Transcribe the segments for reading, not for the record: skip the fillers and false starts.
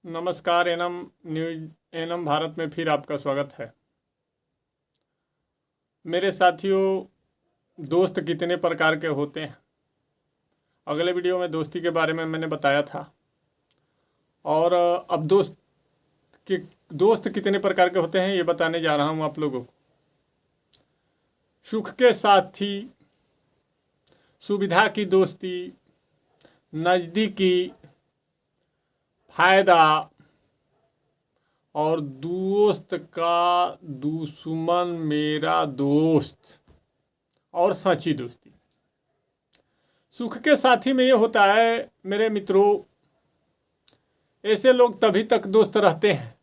नमस्कार। एनम भारत में फिर आपका स्वागत है। मेरे साथियों, दोस्त कितने प्रकार के होते हैं। अगले वीडियो में दोस्ती के बारे में मैंने बताया था, और अब दोस्त कितने प्रकार के होते हैं ये बताने जा रहा हूँ आप लोगों को। सुख के साथी, सुविधा की दोस्ती, नज़दीकी, फायदा, और दोस्त का दुश्मन मेरा दोस्त, और सच्ची दोस्ती। सुख के साथी में ये होता है मेरे मित्रों, ऐसे लोग तभी तक दोस्त रहते हैं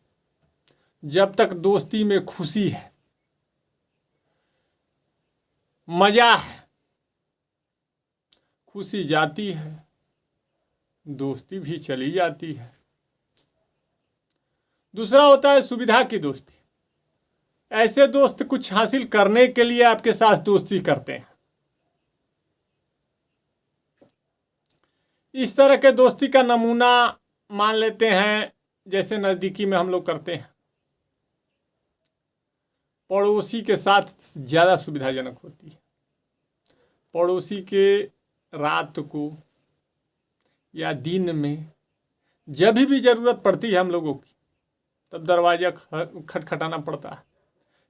जब तक दोस्ती में खुशी है, मजा है। खुशी जाती है, दोस्ती भी चली जाती है। दूसरा होता है सुविधा की दोस्ती। ऐसे दोस्त कुछ हासिल करने के लिए आपके साथ दोस्ती करते हैं। इस तरह के दोस्ती का नमूना मान लेते हैं, जैसे नज़दीकी में हम लोग करते हैं। पड़ोसी के साथ ज़्यादा सुविधाजनक होती है। पड़ोसी के रात को या दिन में जब भी ज़रूरत पड़ती है हम लोगों की, तब दरवाज़ा खटखटाना पड़ता है।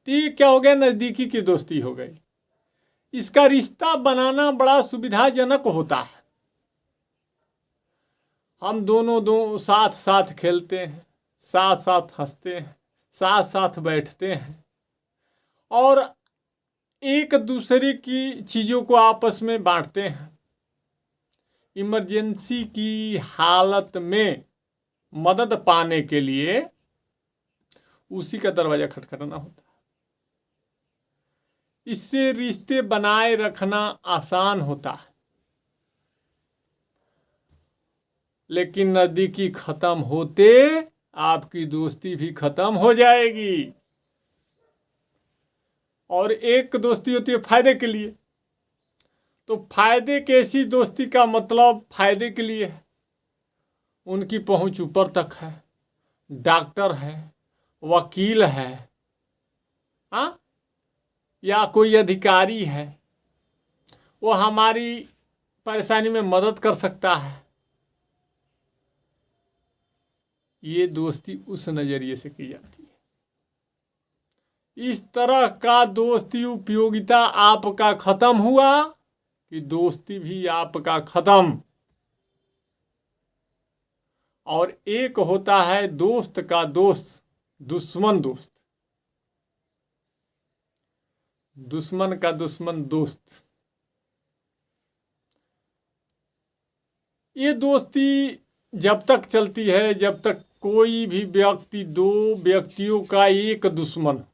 तो ये क्या हो गया, नज़दीकी की दोस्ती हो गई। इसका रिश्ता बनाना बड़ा सुविधाजनक होता है। हम दोनों साथ साथ खेलते हैं, साथ साथ हंसते हैं, साथ साथ बैठते हैं, और एक दूसरे की चीज़ों को आपस में बांटते हैं। इमरजेंसी की हालत में मदद पाने के लिए उसी का दरवाज़ा खटखटाना होता है। इससे रिश्ते बनाए रखना आसान होता है। लेकिन नज़दीकी खत्म होते आपकी दोस्ती भी खत्म हो जाएगी। और एक दोस्ती होती है फायदे के लिए। तो फायदे की ऐसी दोस्ती का मतलब फायदे के लिए है। उनकी पहुंच ऊपर तक है, डॉक्टर है, वकील है, हाँ, या कोई अधिकारी है, वो हमारी परेशानी में मदद कर सकता है। ये दोस्ती उस नज़रिए से की जाती है। इस तरह का दोस्ती उपयोगिता आपका खत्म हुआ कि दोस्ती भी आपका खत्म। और एक होता है दोस्त का दोस्त, दुश्मन दोस्त। दुश्मन का दुश्मन दोस्त। ये दोस्ती जब तक चलती है जब तक कोई भी व्यक्ति, दो व्यक्तियों का एक दुश्मन,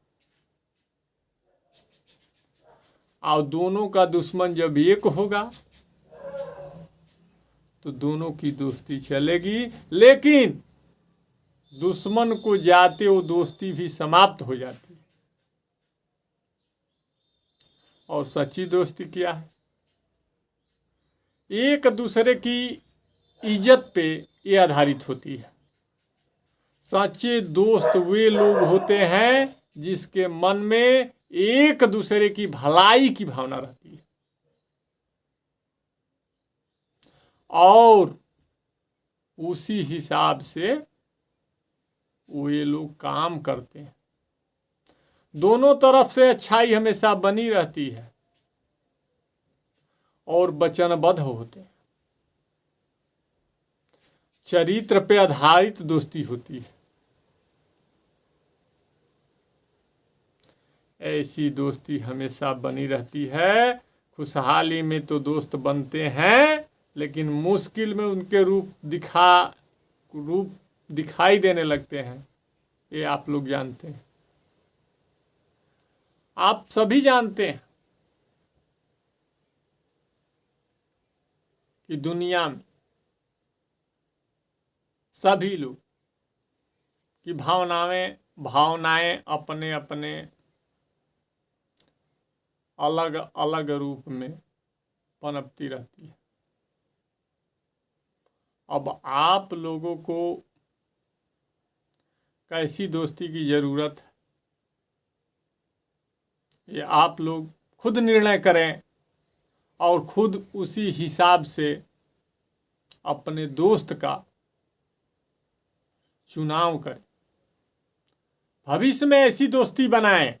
और दोनों का दुश्मन जब एक होगा तो दोनों की दोस्ती चलेगी। लेकिन दुश्मन को जाते वो दोस्ती भी समाप्त हो जाती है। और सच्ची दोस्ती क्या है? एक दूसरे की इज्जत पे ये आधारित होती है। सच्चे दोस्त वे लोग होते हैं जिसके मन में एक दूसरे की भलाई की भावना रहती है, और उसी हिसाब से वे लोग काम करते हैं। दोनों तरफ से अच्छाई हमेशा बनी रहती है और वचनबद्ध होते हैं। चरित्र पे आधारित दोस्ती होती है। ऐसी दोस्ती हमेशा बनी रहती है। खुशहाली में तो दोस्त बनते हैं, लेकिन मुश्किल में उनके रूप दिखाई देने लगते हैं। ये आप लोग जानते हैं, आप सभी जानते हैं कि दुनिया में सभी लोग की भावनाएं अपने अपने अलग अलग रूप में पनपती रहती है। अब आप लोगों को कैसी दोस्ती की ज़रूरत है, ये आप लोग खुद निर्णय करें और खुद उसी हिसाब से अपने दोस्त का चुनाव करें। भविष्य में ऐसी दोस्ती बनाएं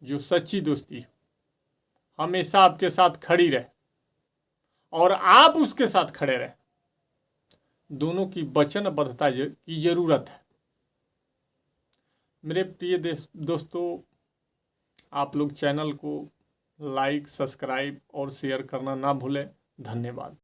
जो सच्ची दोस्ती हो, हमेशा आपके साथ खड़ी रहे और आप उसके साथ खड़े रहें। दोनों की वचनबद्धता की ज़रूरत है। मेरे प्रिय दोस्तों, आप लोग चैनल को लाइक, सब्सक्राइब और शेयर करना ना भूलें। धन्यवाद।